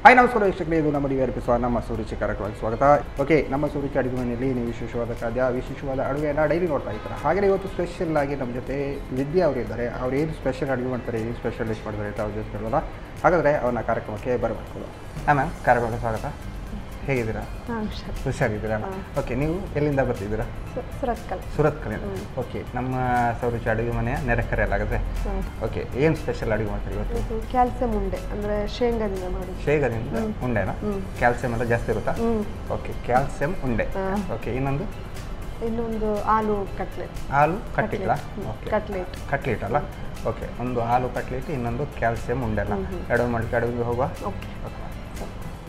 Hi ನಮಸ್ಕಾರ ವೀಕ್ಷಕರೇ, ಇದು ನಮ್ಮ ಡಿವಿಆರ್ಪಿಸುವ ನಮ್ಮ ಸುರುಚಿ ಕಾರ್ಯಕ್ರಮಕ್ಕೆ ಸ್ವಾಗತ. ಓಕೆ, ನಮ್ಮ ಸುರುಚಿ ಅಡುಗೆ ಮನೆಯಲ್ಲಿ ನೀವು ವಿಶೇಷವಾದ ಖಾದ್ಯ, ವಿಶೇಷವಾದ ಅಡುಗೆಯನ್ನು ಡೈಲಿ ನೋಡ್ತಾ ಇರ್ತಾರೆ. ಹಾಗೆಯೇ ಇವತ್ತು ಸ್ಪೆಷಲ್ ಆಗಿ ನಮ್ಮ ಜೊತೆ ವಿದ್ಯಾ ಅವರು ಇದ್ದಾರೆ. ಅವ್ರು ಏನು ಸ್ಪೆಷಲ್ ಅಡುಗೆ ಮಾಡ್ತಾರೆ, ಏನು ಸ್ಪೆಷಲ್ ಡಿಶ್ ಮಾಡ್ತಾರೆ ಅಂತ ಅವ್ರ ಜೊತೆ ಕೇಳೋಲ್ಲ. ಹಾಗಾದರೆ ಅವ್ರನ್ನ ಕಾರ್ಯಕ್ರಮಕ್ಕೆ ಬರಬೇಕು. ಮ್ಯಾಮ್, ಕಾರ್ಯಕ್ರಮಕ್ಕೆ ಸ್ವಾಗತ. ಹೇಗಿದ್ದೀರಾ? ಹುಷಾರಿದ್ದೀರಾ? ಓಕೆ, ನೀವು ಎಲ್ಲಿಂದ ಬರ್ತಿದ್ದೀರಾ? ಸುರತ್ ಕಲಿಂದ. ಓಕೆ, ನಮ್ಮ ಸೌರುಚಿ ಅಡುಗೆ ಮನೆಯ ನೆರೆಕರೆಯಲ್ಲಾಗುತ್ತೆ. ಓಕೆ, ಏನು ಸ್ಪೆಷಲ್ ಅಡುಗೆ ಮಾಡ್ತೀರಿ ಇವತ್ತು? ಕ್ಯಾಲ್ಸಿಯಂ ಉಂಡೆ ಅಂದರೆ ಶೇಂಗಾದಿಂದ ಮಾಡಿ. ಶೇಂಗಾದಿಂದ ಉಂಡೆನಾ? ಕ್ಯಾಲ್ಸಿಯಂ ಎಲ್ಲ ಜಾಸ್ತಿ ಇರುತ್ತಾ? ಓಕೆ, ಕ್ಯಾಲ್ಸಿಯಂ ಉಂಡೆ. ಓಕೆ, ಇನ್ನೊಂದು ಆಲೂ ಕಟ್ಲೆಟ್. ಆಲೂ ಕಟ್ಲೆಟ್. ಓಕೆ, ಕಟ್ಲೆಟ್ ಅಲ್ಲ? ಓಕೆ, ಒಂದು ಆಲೂ ಕಟ್ಲೆಟ್, ಇನ್ನೊಂದು ಕ್ಯಾಲ್ಸಿಯಂ ಉಂಡೆ ಅಲ್ಲ? ಎರಡು ಮಾಡಲಿಕ್ಕೆ ಅಡುಗೆ ಹೋಗುವ? Okay,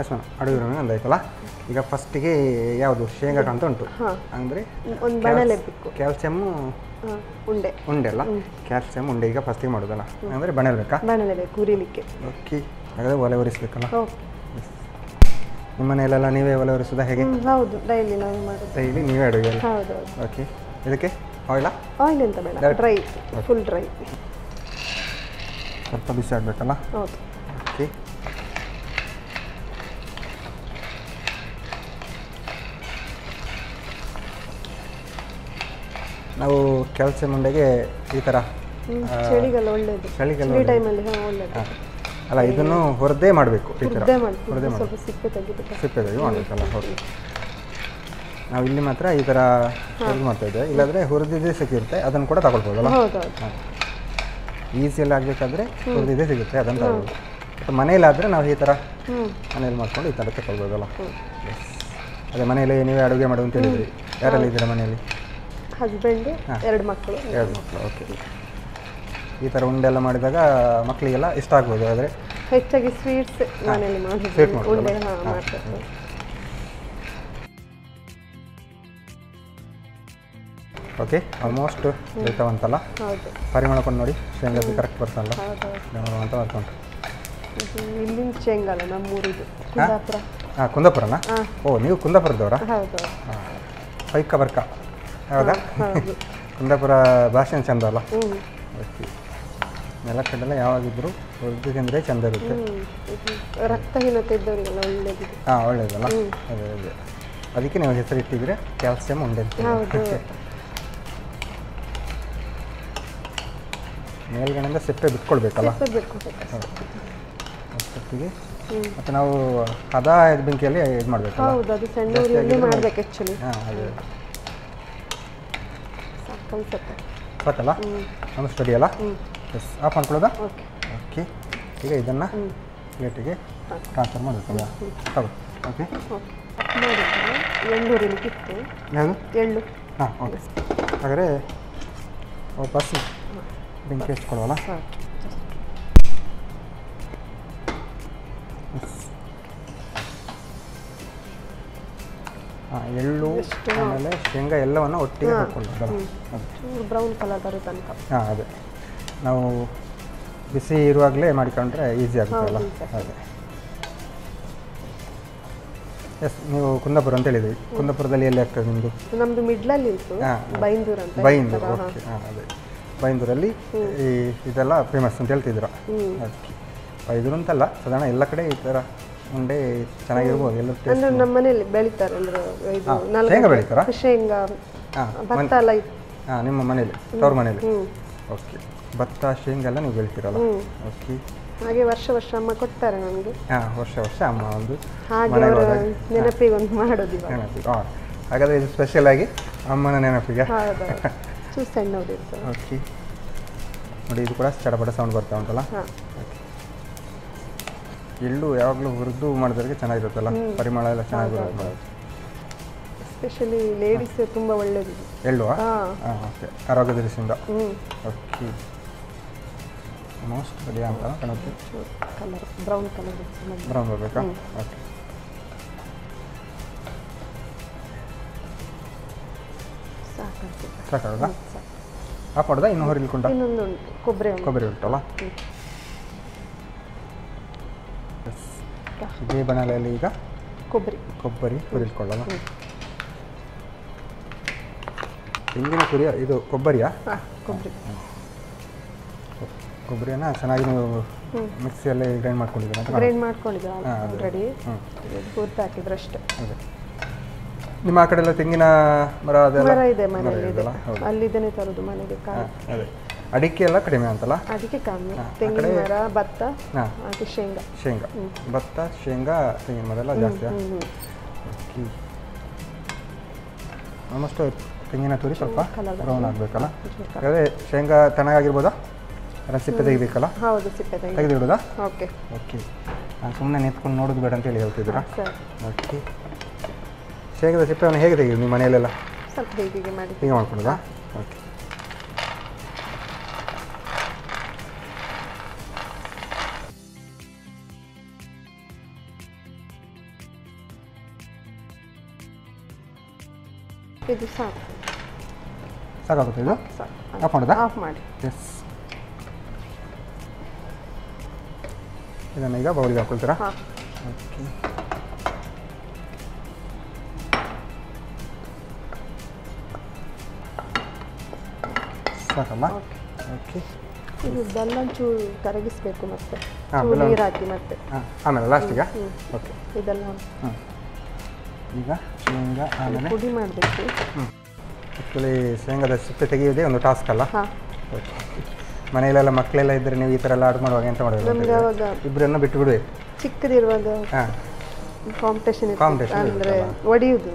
yes ma'am. ಅಡುಗೆ ಒಂದಾಯ್ತಲ್ಲ. ಈಗ ಫಸ್ಟಿಗೆ ಯಾವುದು ಶೇಂಗಾ ಅಂತ ಉಂಟು, ಅಂದರೆ ಕ್ಯಾಲ್ಸಿಯಂ ಉಂಡೆ ಅಲ್ಲ? ಕ್ಯಾಲ್ಸಿಯಂ ಉಂಡೆ ಈಗ ಫಸ್ಟಿಗೆ ಮಾಡೋದಲ್ಲ, ಅಂದರೆ ಬಣಲ್ಬೇಕಾ? ಬಣಲೇಬೇಕು, ಹುರಿಲಿಕ್ಕೆ. ಓಕೆ, ಹಾಗಾದರೆ ಒಲೆ ಒರೆಸ್ಬೇಕಲ್ಲ? ನಿಮ್ಮ ಮನೆಯಲ್ಲೆಲ್ಲ ನೀವೇ ಒಲೆ ಒರೆಸೋದಾ ಹೇಗೆ? ಹೌದು, ಡೈಲಿ ನಾವು ಮಾಡೋದು. ಡೈಲಿ ನೀವೇ ಅಡುಗೆ? ಹೌದು. ಓಕೆ, ಇದಕ್ಕೆ ಆಯಿಲ್ ಅಂತ ಬೇಡ, ಡ್ರೈ, ಫುಲ್ ಡ್ರೈ. ಸ್ವಲ್ಪ ಬಿಸಿ ಆಗಬೇಕಲ್ಲ? ಹೌದು. ಓಕೆ, ನಾವು ಕ್ಯಾಲ್ಸಿಯಂ ಉಂಡೆಗೆ ಈ ಥರ ಚಳಿಗೆಲ್ಲ ಒಳ್ಳೆಯದು, ಚಳಿ ಟೈಮಲ್ಲಿ ಒಳ್ಳೆಯದು ಅಲ್ಲ. ಇದನ್ನು ಹುರಿದೇ ಮಾಡಬೇಕು, ಈ ಥರ ಹುರಿದೇ ಸ್ವಲ್ಪ ಸಿಪ್ಪೆ ತೆಗೆದು ಮಾಡಬೇಕಲ್ಲ? ಹೌದು. ನಾವು ಇಲ್ಲಿ ಮಾತ್ರ ಈ ಥರ ಹುರಿದು ಮಾಡ್ತಾ ಇದ್ದೇವೆ. ಇಲ್ಲಾಂದರೆ ಹುರಿದಿದ್ದೇ ಸಿಕ್ಕಿರುತ್ತೆ, ಅದನ್ನು ಕೂಡ ತಗೊಳ್ಬೋದಲ್ಲ? ಈಸಿಯಲ್ಲಿ ಆಗಬೇಕಾದ್ರೆ ಹುರಿದಿದ್ದೇ ಸಿಗುತ್ತೆ, ಅದನ್ನು ತಗೊಳ್ಬೋದು. ಮತ್ತು ಮನೇಲಾದರೆ ನಾವು ಈ ಥರ ಮನೇಲಿ ಮಾಡ್ಕೊಂಡು ಈ ಥರ ತಗೊಳ್ಬೋದಲ್ಲ? ಅದೇ ಮನೇಲಿ ನೀವೇ ಅಡುಗೆ ಮಾಡು ಅಂತ ಹೇಳಿದ್ರಿ. ಯಾರೆಲ್ಲ ಇದ್ದೀರಾ ಮನೆಯಲ್ಲಿ? ಹಸ್ಬೆಂಡ್, ಎರಡು ಮಕ್ಕಳು. ಓಕೆ, ಈ ಥರ ಉಂಡೆ ಎಲ್ಲ ಮಾಡಿದಾಗ ಮಕ್ಕಳಿಗೆಲ್ಲ ಇಷ್ಟ ಆಗ್ಬೋದು. ಆದರೆ ಹೆಚ್ಚಾಗಿ ಸ್ವೀಟ್ಸ್ ಮನೆಯಲ್ಲಿ ಉಂಡೆ ಮಾಡ್ತಾರೆ. ಓಕೆ, ಆಲ್ಮೋಸ್ಟ್ ಬೇಕಾವಂತಲ್ಲ? ಪರಿಮಳ ಕೊಂಡು ನೋಡಿ, ಶೇಂಗಾದ ಕರೆಕ್ಟ್ ಬರ್ತಲ್ಲ ಅಂತ ಮಾಡ್ಕೊಂಡು. ಇಲ್ಲಿನ ಶೇಂಗಾ ಅಲ್ಲ, ನಮ್ಮೂರಿದು ಕುಂದಾಪುರ. ಕುಂದಾಪುರನಾ? ಓ, ನೀವು ಕುಂದಾಪುರದವರಾ? ಪೈಕ ಬರ್ಕ, ಹೌದಾ? ಕುಂದಾಪುರ ಭಾಷೆ ಚಂದ ಅಲ್ಲ? ಓಕೆ, ನೆಲಕಡೆಲ್ಲ ಯಾವಾಗಿದ್ದರೂ ಉರ್ದು ತಿಂದರೆ ಚಂದ ಇರುತ್ತೆ. ರಕ್ತಹೀನತೆ ಇದ್ದವರಿಗೆಲ್ಲ ಒಳ್ಳೆಯದು. ಒಳ್ಳೆಯದಲ್ಲ? ಅದೇ ಅದೇ, ಅದಕ್ಕೆ ನೀವು ಹೆಸರು ಇಟ್ಟಿದ್ರೆ ಕ್ಯಾಲ್ಸಿಯಂ ಉಂಡೆ ಅಂತ. ಮೇಲ್ಗಡೆಯಿಂದ ಸಿಪ್ಪೆ ಬಿಟ್ಕೊಳ್ಬೇಕಲ್ಲ? ಅಷ್ಟೊತ್ತಿಗೆ ಮತ್ತು ನಾವು ಹದ ಬೆಂಕಿಯಲ್ಲಿ ಇದು ಮಾಡಬೇಕಲ್ಲ? ಹೌದು, ಅದು ಸಣ್ಣ ಉರಿಯಲ್ಲಿ ಮಾಡಬೇಕು ಆ್ಯಕ್ಚುಲಿ. ಅದೇ ಸಾಕಲ್ಲ? ಒಂದು ಸ್ಟಡಿ ಅಲ್ಲ? S, of ಮಾಡ್ಕೊಳ್ಳೋದಾ? ಓಕೆ, ಈಗ ಇದನ್ನು ಪ್ಲೇಟಿಗೆ ಟ್ರಾನ್ಸ್ಫರ್ ಮಾಡಬೇಕಲ್ಲ? ತಗೋ. ಓಕೆ, ಎಳ್ಳು ಹುರಿಲಿಕ್ಕಿತ್ತು. ಯಾವುದು? ಎಳ್ಳು. ಓಕೆ, ಹಾಗಾದರೆ ವಾಪಸ್ ಬೆಂಕಿ ಹಚ್ಕೊಳ್ಳೋಲ್ಲ? ಎಳ್ಳು ಆಮೇಲೆ ಶೇಂಗಾ ಎಲ್ಲವನ್ನು ಒಟ್ಟಿಗೆ ಹಾಕ್ಕೊಳ್ಳೋದಲ್ಲ? ಬ್ರೌನ್ ಕಲರ್ ಬರೋ ತನಕ. ಅದೇ, ನಾವು ಬಿಸಿ ಇರುವಾಗಲೇ ಮಾಡಿಕೊಂಡ್ರೆ ಈಸಿ ಆಗುತ್ತಲ್ಲ? ಅದೇ. ಎಸ್, ನೀವು ಕುಂದಾಪುರ ಅಂತ ಹೇಳಿದ್ರಿ. ಕುಂದಾಪುರದಲ್ಲಿ ಎಲ್ಲಿ ಆಗ್ತದೆ ನಿಮ್ಮದು? ನಮ್ಮದು ಮಿಡ್ಲಲ್ಲಿ ಇತ್ತು, ಬೈಂದೂರು ಅಂತ. ಬೈಂದೂರು, ಓಕೆ. ಅದೇ, ಬೈಂದೂರಲ್ಲಿ ಈ ಇದೆಲ್ಲ ಫೇಮಸ್ ಅಂತ ಹೇಳ್ತಿದ್ರು. ಅದಕ್ಕೆ ಬೈಂದೂರು ಅಂತಲ್ಲ, ಸಾಧಾರಣ ಎಲ್ಲ ಕಡೆ ಈ ಥರ ಉಂಡೆ ಚೆನ್ನಾಗಿರ್ಬೋದು. ಎಲ್ಲ ಅಂದರೆ ನಮ್ಮ ಮನೆಯಲ್ಲಿ ಬೆಳೀತಾರೆ. ಅಂದರೆ ಶೇಂಗಾ ಬೆಳೀತಾರಾ? ಶೇಂಗಾ, ಭತ್ತ ಎಲ್ಲ ಇತ್ತು. ನಿಮ್ಮ ಮನೇಲಿ, ತವ್ರ ಮನೇಲಿ? ಓಕೆ, ಭತ್ತ ಶೇಂಗಾ ಎಲ್ಲ ನೀವು ಬೆಳಿತೀರಲ್ಲ? ಓಕೆ, ಹಾಗೆ ವರ್ಷ ವರ್ಷ ಅಮ್ಮ ಕೊಡ್ತಾರೆ ನನಗೆ. ವರ್ಷ ವರ್ಷ ಅಮ್ಮ ಒಂದು ನೆನಪಿಗೆ ಒಂದು ಮಾಡೋದು. ಹಾಗಾದರೆ ಇದು ಸ್ಪೆಷಲ್ ಆಗಿ ಅಮ್ಮನ ನೆನಪಿಗೆ. ಸಣ್ಣವ್ರು ಇರ್ತಾರೆ. ಓಕೆ, ನೋಡಿ, ಇದು ಕೂಡ ಚಡಪಡ ಸೌಂಡ್ ಬರ್ತಾ ಉಂಟಲ್ಲ? ಎಳ್ಳು ಯಾವಾಗಲೂ ಹುರಿದು ಮಾಡಿದ್ರಿಗೆ ಚೆನ್ನಾಗಿರುತ್ತಲ್ಲ? ಪರಿಮಳ ಎಲ್ಲ ಚೆನ್ನಾಗಿರುತ್ತೆ. ಎಸ್ಪೆಷಲಿ ಲೇಡೀಸ್ ತುಂಬ ಒಳ್ಳೆಯದು ಎಳ್ಳು. ಓಕೆ, ಆರೋಗ್ಯ ದೃಷ್ಟಿಯಿಂದ. ಓಕೆ, ಮೋಸ್ಟ್ ರೆಡಿ ಅಂತ ಕಾಣುತ್ತೆ. ಕಲರ್ ಬ್ರೌನ್ ಕಲರ್, ಬ್ರೌನ್ ಬರಬೇಕಾ? ಓಕೆ, ಸಾಕಾಗದ? ಆಫ್ ಮಾಡೋದಾ? ಇನ್ನೂ ಹುರಿಲ್ಕೊಂಡ? ಇನ್ನೊಂದು ಕೊಬ್ಬರಿ ಉಂಟಲ್ಲ? ಇದೇ ಬಣಲೆಯಲ್ಲಿ ಈಗ ಕೊಬ್ಬರಿ ಹುರಿಲ್ಕೊಳ್ಳಲ್ಲ? ತೆಂಗಿನ ತುರಿಯ ಇದು ಕೊಬ್ಬರಿಯಾ? ಕೊಬ್ಬರಿ. ಕೊಬ್ಬರಿಯನ್ನು ಚೆನ್ನಾಗಿ ನೀವು ಮಿಕ್ಸಿಯಲ್ಲಿ ಗ್ರೈಂಡ್ ಮಾಡ್ಕೊಂಡಿದ್ದೀರಾ ಅಂತ ಗ್ರೈಂಡ್ ಮಾಡ್ಕೊಂಡಿದ್ದೆ ಆಲ್ರೆಡಿ. ಗುರ್ತು ಹಾಕಿದ್ರೆ ಅಷ್ಟೇ. ಅದೇ ನಿಮ್ಮ ಆ ಕಡೆ ಎಲ್ಲ ತೆಂಗಿನ ಮರ ಅದೆಲ್ಲ ಮರ ಇದೆ, ಮನೇಲಿ ಇದೆ. ಅಲ್ಲಿದ್ದೇನೆ ತರೋದು ಮನೆಗೆ. ಅದೇ ಅಡಿಕೆ ಎಲ್ಲ ಕಡಿಮೆ ಅಂತಲ್ಲ? ಅದಕ್ಕೆ ಕಮ್ಮಿ. ತೆಂಗಿನ ಮರ, ಭತ್ತ, ಹಾಗೆ ಶೇಂಗಾ. ಭತ್ತ, ಶೇಂಗಾ, ತೆಂಗಿನ ಮರ ಎಲ್ಲ ಜಾಸ್ತಿ. ಆಲ್ಮೋಸ್ಟ್ ತೆಂಗಿನ ತುರಿ ಸ್ವಲ್ಪ ಬ್ರೌನ್ ಆಗಬೇಕಲ್ಲ. ಅದೇ ಶೇಂಗಾ ಚೆನ್ನಾಗಿರ್ಬೋದಾ? ಸಿಪ್ಪೆ ತೆಗಿಬೇಕಲ್ಲ? ಹೌದು, ಸಿಪ್ಪೆ ತೆಗೆದಿಡೋದಾ? ಓಕೆ. ನಾನು ಸುಮ್ಮನೆ ನಿಂತ್ಕೊಂಡು ನೋಡೋದು ಬೇಡ ಅಂತೇಳಿ ಹೇಳ್ತಿದ್ದೀರಾ? ಓಕೆ. ಶೇಂಗಾದ ಸಿಪ್ಪೆಯನ್ನು ಹೇಗೆ ತೆಗೆಯೋದು ನಿಮ್ಮ ಮನೆಯಲ್ಲೆಲ್ಲ? ಸ್ವಲ್ಪ ಹೀಗೆ ಮಾಡಿ ಹೀಗೆ ಮಾಡ್ಕೊಳ್ಳೋದಾ? ಓಕೆ. ಇದು ಸಾಕಾಗುತ್ತೆ ಇದು? ಆಫ್ ಮಾಡೋದಾ? ಆಫ್ ಮಾಡಿ. ಎಸ್. ಇದನ್ನು ಈಗ ಬೌಲಿಗೆ ಹಾಕೊಳ್ತೀರಾ? ಓಕೆ. ಸಾಕಲ್ಲ? ಓಕೆ. ಇದು ಬೆಲ್ಲ ಚೂರು ಕರಗಿಸ್ಬೇಕು, ಮತ್ತೆ ನೀರು ಹಾಕಿ ಮತ್ತೆ ಆಮೇಲೆ ಲಾಸ್ಟಿಗೆ. ಓಕೆ. ಇದೆಲ್ಲ ಈಗ ಶೇಂಗಾ ಆಮೇಲೆ ಪುಡಿ ಮಾಡಬೇಕು. ಆ್ಯಕ್ಚುಲಿ ಶೇಂಗಾದ ಸಿಪ್ಪೆ ತೆಗೆಯೋದೇ ಒಂದು ಟಾಸ್ಕ್ ಅಲ್ಲ? ಓಕೆ. ಮನೆಯಲ್ಲೆಲ್ಲ ಮಕ್ಕಳೆಲ್ಲ ಇದ್ದರೆ ನೀವು ಈ ಥರ ಎಲ್ಲ ಆರ್ಡರ್ ಮಾಡುವಾಗ ಎಂತ ಮಾಡಬೇಕು? ನಮ್ಗೆ ಅವಾಗ ಇಬ್ಬರನ್ನು ಬಿಟ್ಟು ಬಿಡಬೇಕು. ಚಿಕ್ಕದಿರುವಾಗ ಕಾಂಪಿಟೇಷನ್ ಅಂದರೆ ಒಡೆಯುವುದು,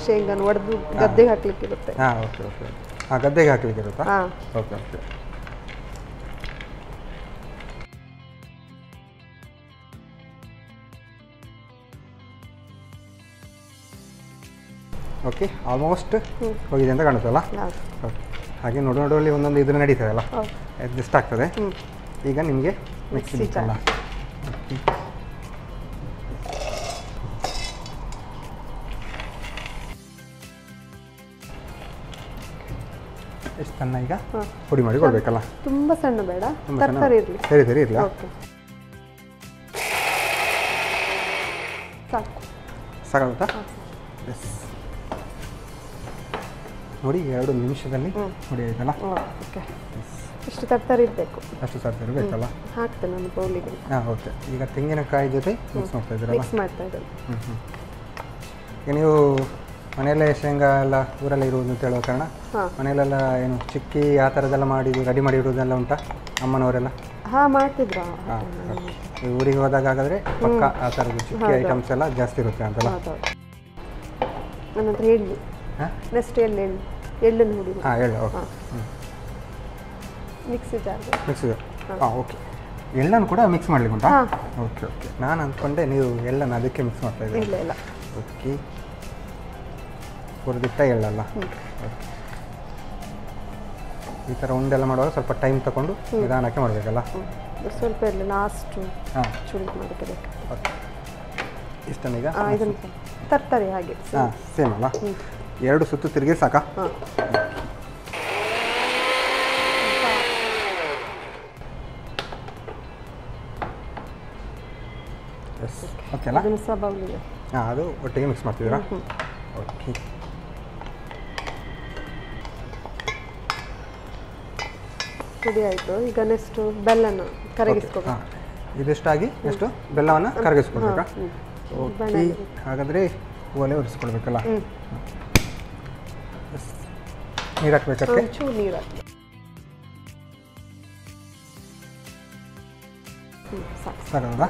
ಶೇಂಗಾನ ಒಡೆದು ಗದ್ದೆಗೆ ಹಾಕ್ಲಿಕ್ಕೆ ಇರುತ್ತೆ. ಓಕೆ. ಗದ್ದೆಗೆ ಹಾಕ್ಲಿಕ್ಕೆ ಇರುತ್ತಾ? ಓಕೆ. ಓಕೆ. ಆಲ್ಮೋಸ್ಟ್ ಹೋಗಿದೆ ಅಂತ ಕಾಣುತ್ತಲ್ಲ? ಓಕೆ. ಹಾಗೆ ನೋಡೋಲ್ಲಿ ಒಂದೊಂದು ಇದು ನಡೀತದಲ್ಲ, ಅಡ್ಜಸ್ಟ್ ಆಗ್ತದೆ. ಈಗ ನಿಮಗೆ ಮಿಕ್ಸಿ ಬಿಟ್ಟಲ್ಲ? ಎಷ್ಟು ಸಣ್ಣ ಈಗ ಪುಡಿ ಮಾಡಿ ಕೊಡಬೇಕಲ್ಲ? ತುಂಬ ಸಣ್ಣ ಬೇಡ, ತರಕಾರಿ ಇರಲಿ. ಸರಿ ಇರಲಿ. ಸಾಕಾಗುತ್ತಾ? ಎಸ್. ನೋಡಿ, 2 ನಿಮಿಷದಲ್ಲಿ ಪುಡಿ ಆಯ್ತಲ್ಲ? ಇಷ್ಟು ತರಕಾರಿ ಇರಬೇಕು. ಅಷ್ಟು ತರಕಾರಿ ಬೇಕಲ್ಲ? ಹಾಕ್ತೇನೆ ನಾನು ಬೌಲಿಗೆ. ಓಕೆ. ಈಗ ತೆಂಗಿನಕಾಯಿ ಜೊತೆ ಮಿಕ್ಸ್ ಮಾಡ್ತಾ ಇದ್ದೀರಲ್ಲ? ಮಿಕ್ಸ್ ಮಾಡ್ತಾ ಇದ್ದೀನಿ. ಈಗ ನೀವು ಮನೆಯಲ್ಲೇ ಶೇಂಗಾ ಎಲ್ಲ ಊರಲ್ಲೇ ಇರುವುದು ಅಂತ ಹೇಳೋ ಕಾರಣ ಮನೆಯಲ್ಲೆಲ್ಲ ಏನು ಚಿಕ್ಕಿ ಆ ಥರದ್ದೆಲ್ಲ ಮಾಡಿ ರೆಡಿ ಮಾಡಿ ಇಡೋದೆಲ್ಲ ಉಂಟಾ ಅಮ್ಮನವರೆಲ್ಲ? ಮಾಡ್ತಿದ್ರು. ಊರಿಗೆ ಹೋದಾಗ ಹಾಗಾದರೆ ಪಕ್ಕ ಆ ಥರದ್ದು ಚಿಕ್ಕಿ ಐಟಮ್ಸ್ ಎಲ್ಲ ಜಾಸ್ತಿ ಇರುತ್ತೆ ಅಂತಲ್ಲ? ನನ್ನ ಹತ್ರ ಎಳ್ಳು. ನೆಕ್ಸ್ಟ್ ಎಳ್ಳನ್ನು ಹುಡಿ. ಎಳ್ಳು. ಓಕೆ. Mixie okay. ಎಳ್ಳನ್ನು ಕೂಡ ಮಿಕ್ಸ್ ಮಾಡ್ಲಿಕ್ಕೆ ಉಂಟಾ? ಓಕೆ. ನಾನು ಅಂದ್ಕೊಂಡೆ ನೀವು ಎಳ್ಳನ್ನು ಅದಕ್ಕೆ ಮಿಕ್ಸ್ ಮಾಡ್ತಾ ಇದ್ದೀರಿ. ಇಲ್ಲ. ಓಕೆ. ಹುರಿದಿಟ್ಟ ಎಳ್ಳಲ್ಲ? ಈ ಥರ ಉಂಡೆಲ್ಲ ಮಾಡುವಾಗ ಸ್ವಲ್ಪ ಟೈಮ್ ತಗೊಂಡು ನಿಧಾನಕ್ಕೆ ಮಾಡಬೇಕಲ್ಲ? ಸ್ವಲ್ಪ ಇಲ್ಲ, ಲಾಸ್ಟು ಚೂಡಿ ಮಾಡಬೇಕು. ಓಕೆ. ಇಷ್ಟನ್ನೀಗ ಇದನ್ನು ತರ್ತಾರೆ ಹಾಗೆ. ಸೇಮ್ ಅಲ್ಲ? 2 ಸುತ್ತು ತಿರುಗಿ ಸಾಕಾ? ಎಸ್. ಓಕೆ ಅಲ್ಲ? ಅದನ್ನು ಸಹ ಬೌಲಿಗೆ. ಅದು ಒಟ್ಟಿಗೆ ಮಿಕ್ಸ್ ಮಾಡ್ತಿದ್ದೀರಾ? ಓಕೆ. ಪುಡಿ ಆಯಿತು. ಈಗ ನೆಕ್ಸ್ಟು ಬೆಲ್ಲನ ಕರಗಿಸ್ಕೊಬೇಕು. ಇದಿಷ್ಟಾಗಿ ನೆಕ್ಸ್ಟು ಬೆಲ್ಲವನ್ನು ಕರಗಿಸ್ಕೊಳ್ಬೇಕಾ? ಓಕೆ. ಹಾಗಾದರೆ ಒಲೆ ಒರೆಸ್ಕೊಳ್ಬೇಕಲ್ಲ? ನೀರು ಹಾಕ್ಬೇಕಕ್ಕೆ? ಚೂರು ನೀರು ಹಾಕಿ. ಸಾಕಲ್ಲ?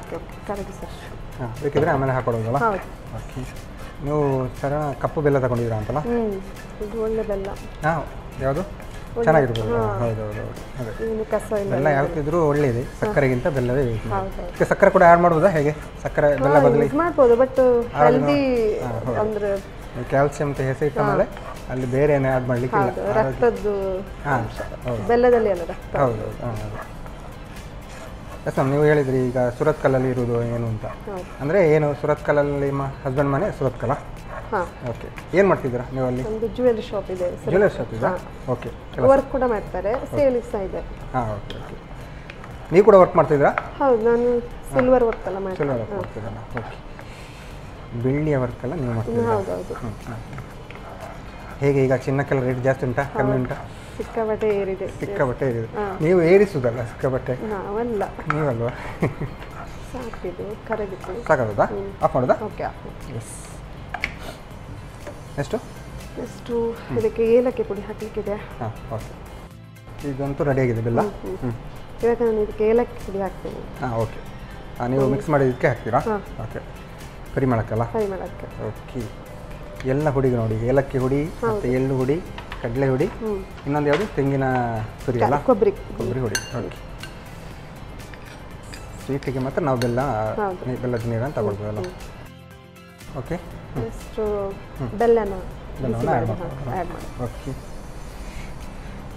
ಕರಗಿಸಷ್ಟು. ಬೇಕಿದ್ರೆ ಆಮೇಲೆ ಹಾಕೊಡೋದಲ್ಲ? ಓಕೆ. ನೀವು ಸರಳ ಕಪ್ಪು ಬೆಲ್ಲ ತಗೊಂಡಿದ್ದೀರಾ ಅಂತಲ್ಲ? ಇದು ಒಳ್ಳೆ ಬೆಲ್ಲ. ಯಾವುದು ಚೆನ್ನಾಗಿರ್ಬೋದು? ಹೌದು. ಅದೇ ಬೆಲ್ಲ ಯಾವತ್ತಿದ್ರೂ ಒಳ್ಳೆಯದೇ, ಸಕ್ಕರೆಗಿಂತ ಬೆಲ್ಲವೇ ಬೇಕು. ಇದಕ್ಕೆ ಸಕ್ಕರೆ ಕೂಡ ಆ್ಯಡ್ ಮಾಡ್ಬೋದಾ ಹೇಗೆ? ಸಕ್ಕರೆ ಬೆಲ್ಲ ಬದಲಿ ಮಾಡ್ಬೋದು, ಬಟ್ ಹೆಲ್ದಿ ಅಂದರೆ ಕ್ಯಾಲ್ಸಿಯಂ ಅಂತ ಹೆಸರಿಟ್ಟ ಮೇಲೆ ಅಲ್ಲಿ ಬೇರೆ ಏನು ಆ್ಯಡ್ ಮಾಡಲಿಕ್ಕೆ ಇಲ್ಲ. ರಕ್ತದ್ದು ಬೆಲ್ಲದಲ್ಲಿ ಅಲ್ಲ ರಕ್ತ. ಹೌದು. ಎಸ್ ಮ್ಯಾಮ್, ನೀವು ಹೇಳಿದ್ರಿ ಈಗ ಸುರತ್ಕಲ್ಲಲ್ಲಿ ಇರೋದು ಏನು ಅಂತ. ಅಂದರೆ ಏನು ಸುರತ್ಕಲ್ಲಲ್ಲಿ ಹಸ್ಬೆಂಡ್ ಮನೆ ಸುರತ್ಕಲ್ಲ? ಓಕೆ. ಏನು ಮಾಡ್ತಿದ್ದೀರಾ ನೀವು ಅಲ್ಲಿ? ಒಂದು ಜ್ಯುವೆಲ್ಲರಿ ಶಾಪ್ ಇದೆ. ಜ್ಯುವೆಲ್ಲರಿ ಶಾಪ್ ಇದೆ? ಓಕೆ. ವರ್ಕ್ ಕೂಡ ಮಾಡ್ತಾರೆ, ಸೇಲಿಂಗ್ ಸಹ ಇದೆ. ಓಕೆ. ನೀವು ಕೂಡ ವರ್ಕ್ ಮಾಡ್ತಿದ್ದೀರಾ? ಹೌದು, ನಾನು ಸಿಲ್ವರ್ ವರ್ಕ್ ಎಲ್ಲ ಮಾಡ್ತೀನಿ. ಸಿಲ್ವರ್ ವರ್ಕ್ ಮಾಡ್ತಿದ್ದೀರಾ? ಓಕೆ. ಬೆಳ್ಳಿಯ ವರ್ಕ್ ಎಲ್ಲ ನೀವು ಮಾಡ್ತಿದ್ದೀರಾ? ಹೌದು. ಹೇಗೆ ಈಗ ಚಿನ್ನಕ್ಕೆಲ್ಲ ರೇಟ್ ಜಾಸ್ತಿ ಉಂಟಾ ಕಮ್ಮಿ ಉಂಟಾ? ಸಿಕ್ಕಾಪಟ್ಟೆ ಏರಿದೆ. ಸಿಕ್ಕಾಪಟ್ಟೆ ಏರಿದೆ. ನೀವು ಏರಿಸುವುದಲ್ಲ ಸಿಕ್ಕಾಪಟ್ಟೆ? ನಾವಲ್ಲ. ನೀವಲ್ವಾ? ಸಾಕಿದು ಕರಗಿತ್ತು. ಸಾಕಾಗೋದಾ? ಆಫ್ ಮಾಡೋದಾ? Okay of. ಎಸ್. ಎಷ್ಟು ಇದಕ್ಕೆ ಏಲಕ್ಕಿ ಪುಡಿ ಹಾಕಲಿಕ್ಕಿದೆ. ಹಾಂ ಓಕೆ. ಇದಂತೂ ರೆಡಿಯಾಗಿದೆ ಬೆಲ್ಲ. ಇವಾಗ ನಾನು ಇದಕ್ಕೆ ಏಲಕ್ಕಿ ಪುಡಿ ಹಾಕ್ತೀನಿ. ಹಾಂ ಓಕೆ. ನೀವು ಮಿಕ್ಸ್ ಮಾಡಿದ್ದಕ್ಕೆ ಹಾಕ್ತೀರಾ? ಓಕೆ. ಪರಿಮಳಕ್ಕಲ್ಲ? ಪರಿಮಳಕ್ಕೆ. ಓಕೆ. ಎಲ್ಲ ಹುಡಿಗೆ ನೋಡಿ, ಏಲಕ್ಕಿ ಹುಡಿ ಮತ್ತು ಎಳ್ಳು ಹುಡಿ, ಕಡಲೆ ಹುಡಿ, ಇನ್ನೊಂದು ಯಾವುದು ತೆಂಗಿನ ತುರಿ ಅಲ್ಲ? ಕೊಬ್ಬರಿ ಹುಡಿ. ಓಕೆ. ಸ್ವೀಟಿಗೆ ಮಾತ್ರ ನಾವು ಬೆಲ್ಲದ ನೀರನ್ನು ತಗೊಳ್ಬೋದಲ್ಲ? ಓಕೆ. ಬೆಲ್ಲವನ್ನು ಆ್ಯಡ್ ಮಾಡಿ. ಓಕೆ.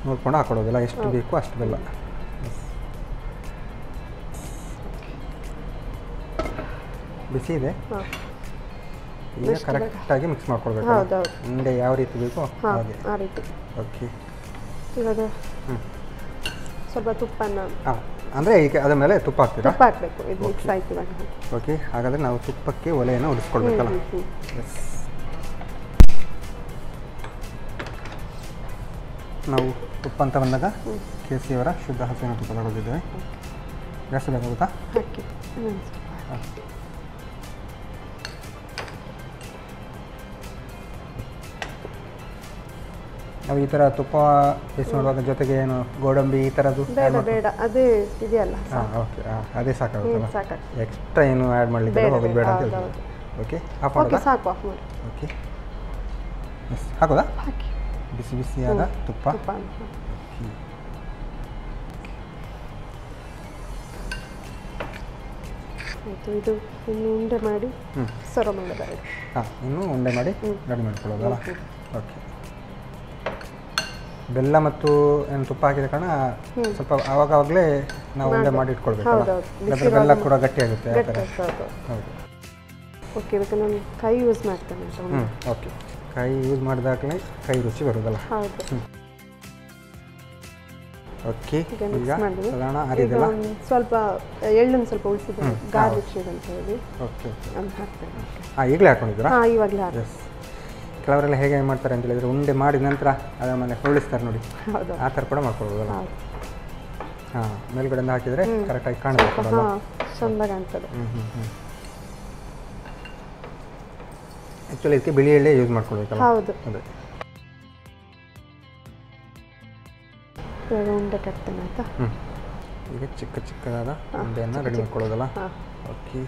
ನೋಡ್ಕೊಂಡು ಹಾಕೊಳ್ಳೋದಿಲ್ಲ, ಎಷ್ಟು ಬೇಕು ಅಷ್ಟು ಬೆಲ್ಲ. ಬಿಸಿ ಇದೆ ಈಗ, ಕರೆಕ್ಟಾಗಿ ಮಿಕ್ಸ್ ಮಾಡ್ಕೊಳ್ಬೇಕು. ಉಂಡೆ ಯಾವ ರೀತಿ ಬೇಕೋ ಹಾಗೆ. ಆ ರೀತಿ. ಓಕೆ. ಇವಾಗ ಸ್ವಲ್ಪ ತುಪ್ಪನ, ಅಂದರೆ ಈಗ ಅದರ ಮೇಲೆ ತುಪ್ಪ ಹಾಕ್ತೀರಾ? ತುಪ್ಪ ಹಾಕಬೇಕು. ಇದು ಮಿಕ್ಸ್ ಆಯ್ತು ಇವಾಗ. ಓಕೆ. ಹಾಗಾದರೆ ನಾವು ತುಪ್ಪಕ್ಕೆ ಒಲೆಯನ್ನು ಉಡಿಸ್ಕೊಳ್ಬೇಕಲ್ಲ? ಎಸ್. ನಾವು ತುಪ್ಪ ಅಂತ ಬಂದಾಗ KC ಅವರ ಶುದ್ಧ ಹಸುವಿನ ತುಪ್ಪ ತಗೊಳ್ತಿದ್ದೇವೆ. ಜಾಸ್ತಿ ಬೇಕಾಗುತ್ತಾ? ಹಾಕಿ. ನಾವು ಈ ಥರ ತುಪ್ಪ ಯೂಸ್ ಮಾಡುವಾಗ ಜೊತೆಗೆ ಏನು ಗೋಡಂಬಿ ಈ ಥರದ್ದು? ಬೇಡ, ಅದೇ ಇದೆಯಲ್ಲ. ಹಾಂ ಓಕೆ. ಅದೇ ಸಾಕಾಗುತ್ತಲ್ಲ? ಸಾಕು. ಎಕ್ಸ್ಟ್ರಾ ಏನು ಆ್ಯಡ್ ಮಾಡಲಿಕ್ಕೆ ಹೋಗೋದು ಬೇಡ ಅಂತ ಹೇಳ್ತೀವಿ. ಓಕೆ. ಆಫ್ ಮಾಡೋದಾ? ಸಾಕು, ಆಫ್ ಮಾಡಿ. ಓಕೆ. ಎಸ್. ಹಾಕೋದಾ? ಹಾಕಿ. ಬಿಸಿ ಬಿಸಿಯಾದ ತುಪ್ಪ. ಆಯಿತು. ಇದು ಇನ್ನು ಉಂಡೆ ಮಾಡಿ ಸರ್ವ್ ಮಾಡೋದು. ಹಾಂ, ಇನ್ನೂ ಉಂಡೆ ಮಾಡಿ ರೆಡಿ ಮಾಡ್ಕೊಳ್ಳೋದಲ್ಲ? ಓಕೆ. ಬೆಲ್ಲ ಮತ್ತು ಏನು ತುಪ್ಪ ಹಾಕಿದ ಕಾರಣ ಸ್ವಲ್ಪ ಆವಾಗಲೇ ನಾವು ಉಂಡೆ ಮಾಡಿ ಇಟ್ಕೊಳ್ಬೇಕಲ್ಲ? ಬೆಲ್ಲ ಕೂಡ ಗಟ್ಟಿಯಾಗುತ್ತೆ ಆ ಥರ. ಹೌದು. ಓಕೆ. ಇವಾಗ ನಾನು ಕೈ ಯೂಸ್ ಮಾಡ್ತೇನೆ. ಓಕೆ. ಕೈ ಯೂಸ್ ಮಾಡಿದಾಗಲೇ ಕೈ ರುಚಿ ಬರೋದಲ್ಲ? ಹೌದು. ಓಕೆ. ಈಗ ಸಾಧಾರಣ ಅರಿದಲ್ಲ? ಸ್ವಲ್ಪ ಎಳ್ಳನ್ನು ಸ್ವಲ್ಪ ಉಳಿಸಿದ್ದೇನೆ, ಗಾರ್ಲಿಕ್ ಶೇಡ್ ಅಂತ ಹೇಳಿ. ಓಕೆ. ಅಂತ ಹಾಕ್ತೇನೆ. ಈಗಲೇ ಹಾಕೊಂಡಿದ್ದೀರಾ? ಇವಾಗಲೇ ಹಾಕಿ. ಕೆಲವರೆಲ್ಲ ಹೇಗೆ ಮಾಡ್ತಾರೆ ಅಂತ ಹೇಳಿದರೆ, ಉಂಡೆ ಮಾಡಿದ ನಂತರ ಅದರ ಮೇಲೆ ಹೊಳಿಸ್ತಾರೆ ನೋಡಿ, ಹೌದು. ಆ ಥರ ಕೂಡ ಮಾಡ್ಕೊಳ್ಬೋದಲ್ಲ? ಹಾಂ, ಮೇಲ್ಗಡೆಯಿಂದ ಹಾಕಿದರೆ ಕರೆಕ್ಟಾಗಿ ಕಾಣಬೇಕು. ಚೆಂದ ಕಾಣ್ತದೆ. ಆ್ಯಕ್ಚುಲಿ ಇದಕ್ಕೆ ಬಿಳಿ ಎಳ್ಳೆ ಯೂಸ್ ಮಾಡ್ಕೊಳ್ಬೇಕಲ್ಲ? ಹೌದು. ಅದೇ. ಇವಾಗ ಉಂಡೆ ಕಟ್ತೇನೆ. ಆಯಿತಾ? ಈಗ ಚಿಕ್ಕ ಚಿಕ್ಕದಾದ ಉಂಡೆಯನ್ನು ರೆಡಿ ಮಾಡ್ಕೊಳ್ಳೋದಲ್ಲ? ಓಕೆ.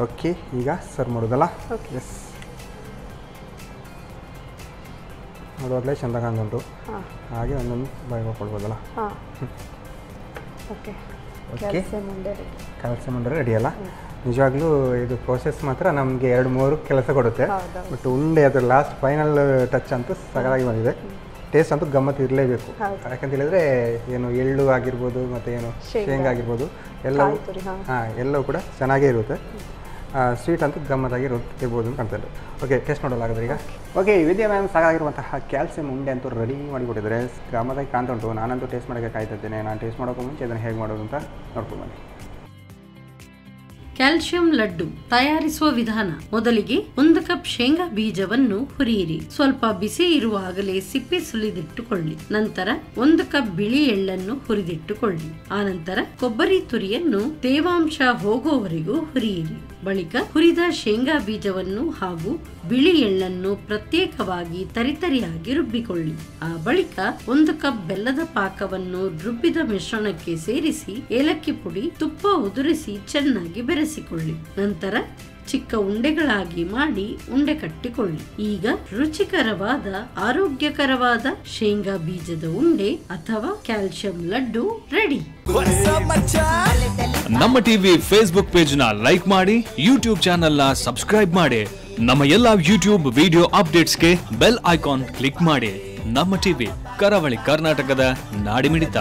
ಓಕೆ. ಈಗ ಸರ್ವ್ ಮಾಡೋದಲ್ಲ? ಎಸ್. ನೋಡುವಾಗಲೇ ಚೆಂದ ಕಾಣುಂಟು. ಹಾಗೆ ಒಂದೊಂದು ಬಾಯಿ ಮಾಡ್ಕೊಳ್ಬೋದಲ್ಲ? ಓಕೆ. ಕ್ಯಾಲ್ಸಿಯಂ ಉಂಡೆ ರೆಡಿ ಅಲ್ಲ? ನಿಜವಾಗ್ಲೂ ಇದು ಪ್ರೋಸೆಸ್ ಮಾತ್ರ ನಮಗೆ 2-3 ಕೆಲಸ ಕೊಡುತ್ತೆ. ಬಟ್ ಉಂಡೆ ಅದು ಲಾಸ್ಟ್ ಫೈನಲ್ ಟಚ್ ಅಂತೂ ಸಗದಾಗಿ ಬಂದಿದೆ. ಟೇಸ್ಟ್ ಅಂತೂ ಗಮ್ಮತ್ತು ಇರಲೇಬೇಕು. ಯಾಕಂತ ಹೇಳಿದರೆ ಏನು ಎಳ್ಳು ಆಗಿರ್ಬೋದು ಮತ್ತು ಏನು ಶೇಂಗಾ ಆಗಿರ್ಬೋದು ಎಲ್ಲವೂ ಎಲ್ಲವೂ ಕೂಡ ಚೆನ್ನಾಗೇ ಇರುತ್ತೆ. ಸ್ವೀಟ್ ಅಂತೂ ಗಮ್ಮತ್ತಾಗಿ ಇರ್ಬೋದು ಅಂತ ಕಾಣ್ತಾರೆ. ಓಕೆ. ಟೇಸ್ಟ್ ನೋಡೋಲ್ಲಾಗಿದ್ರೆ ಈಗ. ಓಕೆ. ವಿದ್ಯಾ ಮ್ಯಾಮ್ ಸಾಕಾಗಿರುವಂತಹ ಕ್ಯಾಲ್ಸಿಯಂ ಉಂಡೆ ಅಂತೂ ರೆಡಿ ಮಾಡಿಕೊಟ್ಟಿದ್ದಾರೆ. ಗಮ್ಮತ್ತಾಗಿ ಕಾಣ್ತಾ ಉಂಟು. ನಾನಂತೂ ಟೇಸ್ಟ್ ಮಾಡೋಕ್ಕೆ ಕಾಯ್ತಿದ್ದೇನೆ. ನಾನು ಟೇಸ್ಟ್ ಮಾಡೋಕ್ಕೂ ಮುಂಚೆ ಇದನ್ನು ಹೇಗೆ ಮಾಡೋದು ಅಂತ ನೋಡ್ಕೊಂಡು ಬನ್ನಿ. ಕ್ಯಾಲ್ಸಿಯಂ ಲಡ್ಡು ತಯಾರಿಸುವ ವಿಧಾನ. ಮೊದಲಿಗೆ 1 ಕಪ್ ಶೇಂಗಾ ಬೀಜವನ್ನು ಹುರಿಯಿರಿ. ಸ್ವಲ್ಪ ಬಿಸಿ ಇರುವಾಗಲೇ ಸಿಪ್ಪೆ ಸುಲಿದಿಟ್ಟುಕೊಳ್ಳಿ. ನಂತರ 1 ಕಪ್ ಬಿಳಿ ಎಳ್ಳನ್ನು ಹುರಿದಿಟ್ಟುಕೊಳ್ಳಿ. ಆನಂತರ ಕೊಬ್ಬರಿ ತುರಿಯನ್ನು ತೇವಾಂಶ ಹೋಗುವವರೆಗೂ ಹುರಿಯಿರಿ. ಬಳಿಕ ಹುರಿದ ಶೇಂಗಾ ಬೀಜವನ್ನು ಹಾಗೂ ಬಿಳಿ ಎಳ್ಳನ್ನು ಪ್ರತ್ಯೇಕವಾಗಿ ತರಿತರಿಯಾಗಿ ರುಬ್ಬಿಕೊಳ್ಳಿ. ಆ ಬಳಿಕ 1 ಕಪ್ ಬೆಲ್ಲದ ಪಾಕವನ್ನು ರುಬ್ಬಿದ ಮಿಶ್ರಣಕ್ಕೆ ಸೇರಿಸಿ ಏಲಕ್ಕಿ ಪುಡಿ, ತುಪ್ಪ ಉದುರಿಸಿ ಚೆನ್ನಾಗಿ ಬೆರೆಸಿಕೊಳ್ಳಿ. ನಂತರ ಚಿಕ್ಕ ಉಂಡೆಗಳಾಗಿ ಮಾಡಿ ಉಂಡೆ ಕಟ್ಟಿಕೊಳ್ಳಿ. ಈಗ ರುಚಿಕರವಾದ ಆರೋಗ್ಯಕರವಾದ ಶೇಂಗಾ ಬೀಜದ ಉಂಡೆ ಅಥವಾ ಕ್ಯಾಲ್ಸಿಯಂ ಲಡ್ಡು ರೆಡಿ. ನಮ್ಮ ಟಿವಿ ಫೇಸ್ಬುಕ್ ಪೇಜ್ ನ ಲೈಕ್ ಮಾಡಿ, ಯೂಟ್ಯೂಬ್ ಚಾನೆಲ್ ನ ಸಬ್ಸ್ಕ್ರೈಬ್ ಮಾಡಿ. ನಮ್ಮ ಎಲ್ಲಾ ಯೂಟ್ಯೂಬ್ ವಿಡಿಯೋ ಅಪ್ಡೇಟ್ಸ್ಗೆ ಬೆಲ್ ಐಕಾನ್ ಕ್ಲಿಕ್ ಮಾಡಿ. ನಮ್ಮ ಟಿವಿ, ಕರಾವಳಿ ಕರ್ನಾಟಕದ ನಾಡಿಮಿಡಿತ.